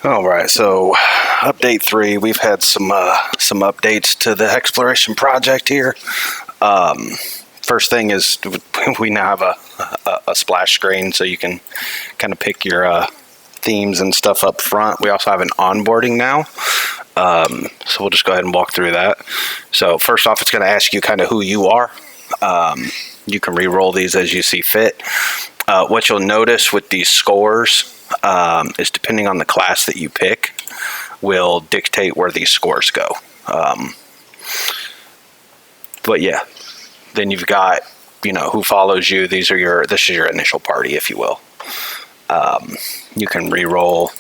All right, so update 3, we've had some updates to the Hexploration project here. First thing is we now have a splash screen, so you can kind of pick your themes and stuff up front. We also have an onboarding now, so we'll just go ahead and walk through that. So first off, it's going to ask you kind of who you are. You can re-roll these as you see fit. What you'll notice with these scores is depending on the class that you pick will dictate where these scores go. But yeah, then you've got, who follows you. This is your initial party, if you will. You can re-roll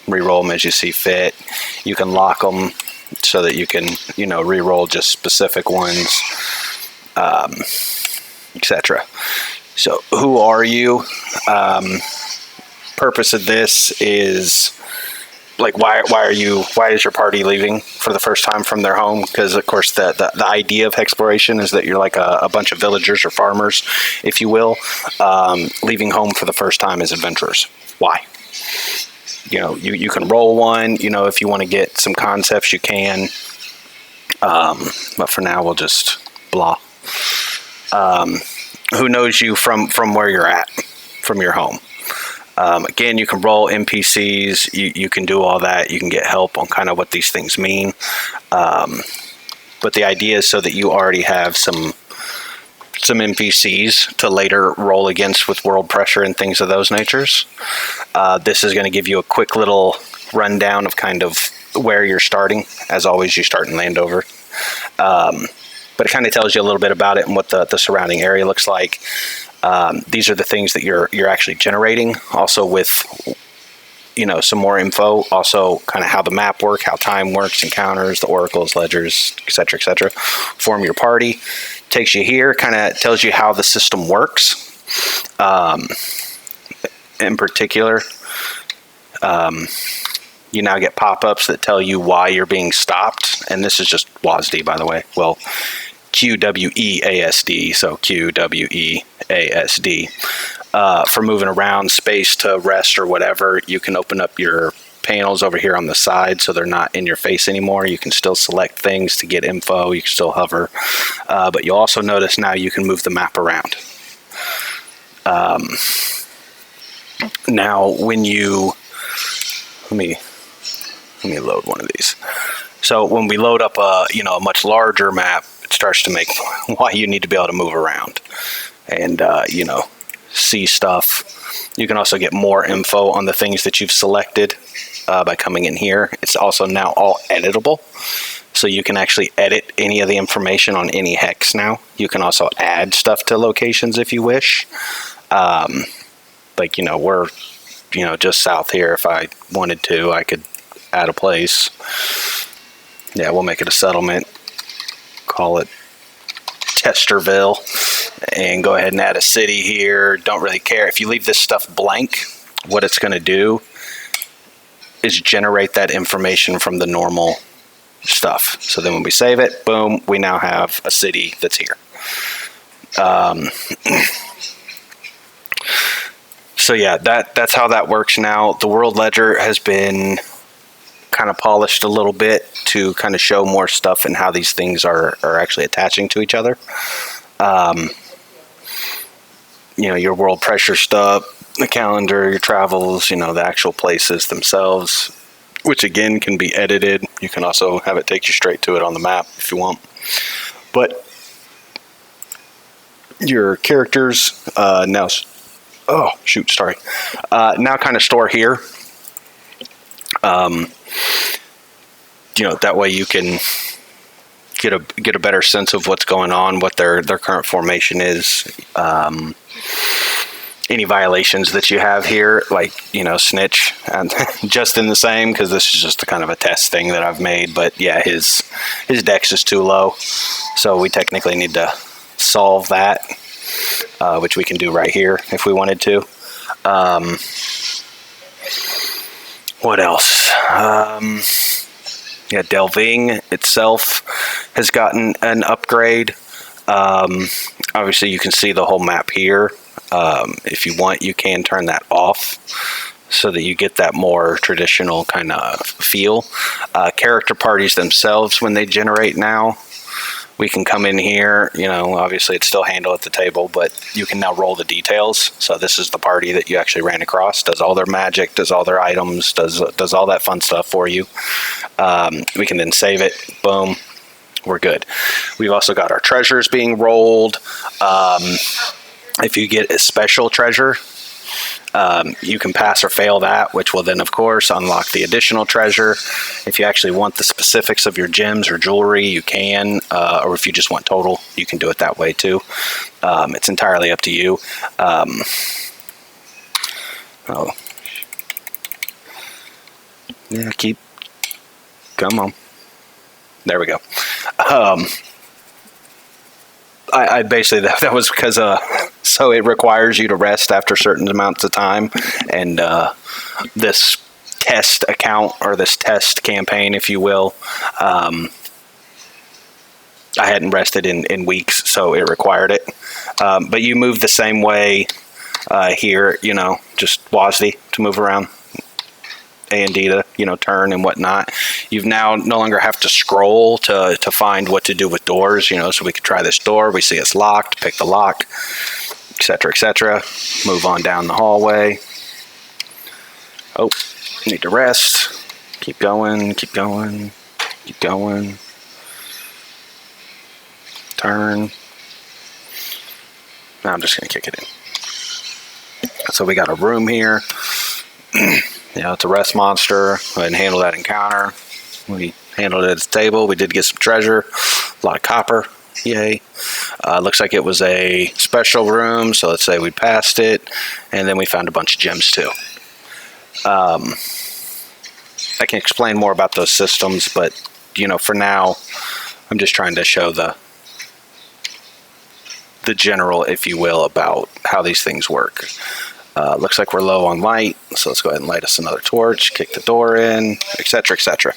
them as you see fit. You can lock them so that you can, re-roll just specific ones, etc. So who are you? Purpose of this is like why is your party leaving for the first time from their home? Because of course the idea of Hexploration is that you're like a bunch of villagers or farmers, if you will, leaving home for the first time as adventurers. Why? You can roll one, if you want to get some concepts you can, but for now we'll just blah. Who knows you from where you're at, from your home. Again, you can roll NPCs, you can do all that, you can get help on kind of what these things mean. But the idea is so that you already have some NPCs to later roll against with world pressure and things of those natures. This is going to give you a quick little rundown of kind of where you're starting. As always, you start in Landover. But it kind of tells you a little bit about it and what the surrounding area looks like. These are the things that you're actually generating. Also with, some more info. Also kind of how the map works, how time works, encounters, the oracles, ledgers, etc., etc. Form your party. Takes you here. Kind of tells you how the system works. In particular, you now get pop-ups that tell you why you're being stopped. And this is just WASD, by the way. Well, QWEASD, so QWEASD. For moving around, space to rest or whatever, you can open up your panels over here on the side so they're not in your face anymore. You can still select things to get info. You can still hover. But you'll also notice now you can move the map around. Now, when you... Let me load one of these. So when we load up a much larger map, it starts to make why you need to be able to move around and see stuff. You can also get more info on the things that you've selected by coming in here. It's also now all editable, so you can actually edit any of the information on any hex now. You can also add stuff to locations if you wish. We're just south here. If I wanted to, I could add a place. Yeah, we'll make it a settlement. Call it Chesterville, and go ahead and add a city here. Don't really care. If you leave this stuff blank, what it's going to do is generate that information from the normal stuff. So then when we save it, boom, we now have a city that's here. So yeah, that's how that works now. The world ledger has been kind of polished a little bit to kind of show more stuff and how these things are actually attaching to each other. Your world pressure stuff, the calendar, your travels, the actual places themselves, which again can be edited. You can also have it take you straight to it on the map if you want. But your characters now kind of store here. That way you can get a better sense of what's going on, what their current formation is, any violations that you have here, like snitch, and just in the same, because this is just a kind of a test thing that I've made. But yeah, his dex is too low, so we technically need to solve that, which we can do right here if we wanted to. What else? Delving itself has gotten an upgrade. Obviously, you can see the whole map here. If you want, you can turn that off. so that you get that more traditional kind of feel. Character parties themselves, when they generate now, we can come in here, you know, obviously it's still handled at the table, but you can now roll the details. So this is the party that you actually ran across, does all their magic, does all their items, does all that fun stuff for you. We can then save it, boom, we're good. We've also got our treasures being rolled. If you get a special treasure, you can pass or fail that, which will then, of course, unlock the additional treasure. If you actually want the specifics of your gems or jewelry, you can, or if you just want total, you can do it that way too. It's entirely up to you. Oh, yeah, come on. There we go. I basically, that was because, so it requires you to rest after certain amounts of time, and this test account, or this test campaign, if you will, I hadn't rested in weeks, so it required it. But you move the same way here, you know, just WASD to move around. A and D to, you know, turn and whatnot. You've now no longer have to scroll to find what to do with doors, you know, so we could try this door, we see it's locked, pick the lock, etc., etc. Move on down the hallway. Oh, need to rest. Keep going, keep going, keep going. Turn. Now I'm just going to kick it in. So we got a room here. Yeah, it's a rest monster. Go ahead and handle that encounter. We handled it at the table. We did get some treasure, a lot of copper. Yay. Looks like it was a special room, so let's say we passed it, and then we found a bunch of gems too. I can explain more about those systems, but you know, for now, I'm just trying to show the general, if you will, about how these things work. Looks like we're low on light, so let's go ahead and light us another torch, kick the door in, etc., etc.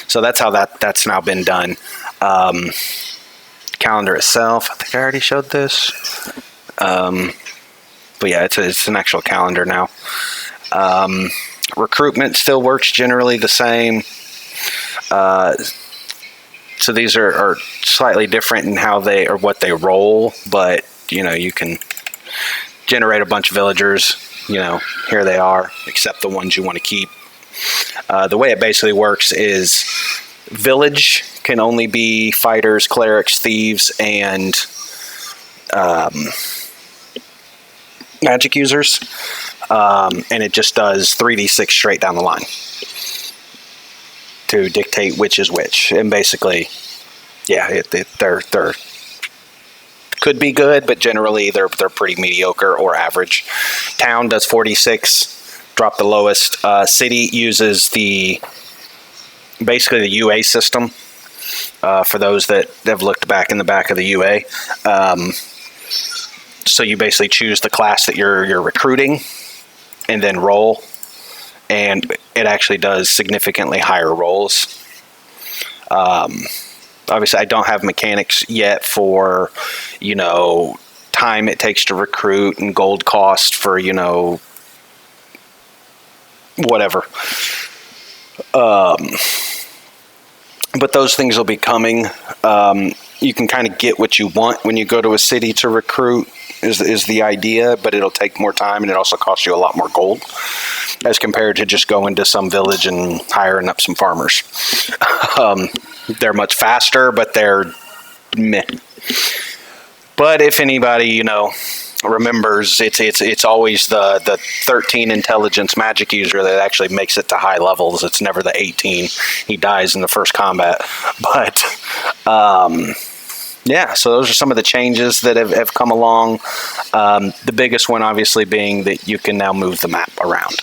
So that's how that's now been done. Calendar itself, I think I already showed this. But yeah, it's an actual calendar now. Recruitment still works generally the same. So these are slightly different in how they, or what they roll, but you know, you can generate a bunch of villagers, you know, here they are, except the ones you want to keep. The way it basically works is village can only be fighters, clerics, thieves, and magic users, and it just does 3d6 straight down the line to dictate which is which. And basically, yeah, they're could be good, but generally they're pretty mediocre or average. Town does 46, drop the lowest. City uses basically the UA system. For those that have looked back in the back of the UA, so you basically choose the class that you're recruiting, and then roll, and it actually does significantly higher rolls. Obviously, I don't have mechanics yet for, you know, time it takes to recruit and gold cost for, you know, whatever. But those things will be coming. You can kind of get what you want when you go to a city to recruit, is the idea, but it'll take more time, and it also costs you a lot more gold as compared to just going to some village and hiring up some farmers. They're much faster, but they're meh. But if anybody, you know, remembers, it's always the 13 intelligence magic user that actually makes it to high levels. It's never the 18. He dies in the first combat. But yeah, so those are some of the changes that have come along. The biggest one obviously being that you can now move the map around.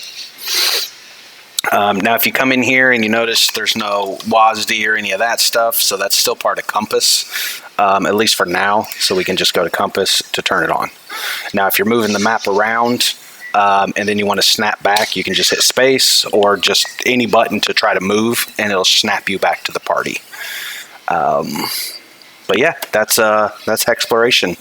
Now, if you come in here and you notice there's no WASD or any of that stuff, so that's still part of Compass, at least for now. So we can just go to Compass to turn it on. Now, if you're moving the map around and then you want to snap back, you can just hit space or just any button to try to move, and it'll snap you back to the party. But yeah, that's Hexploration.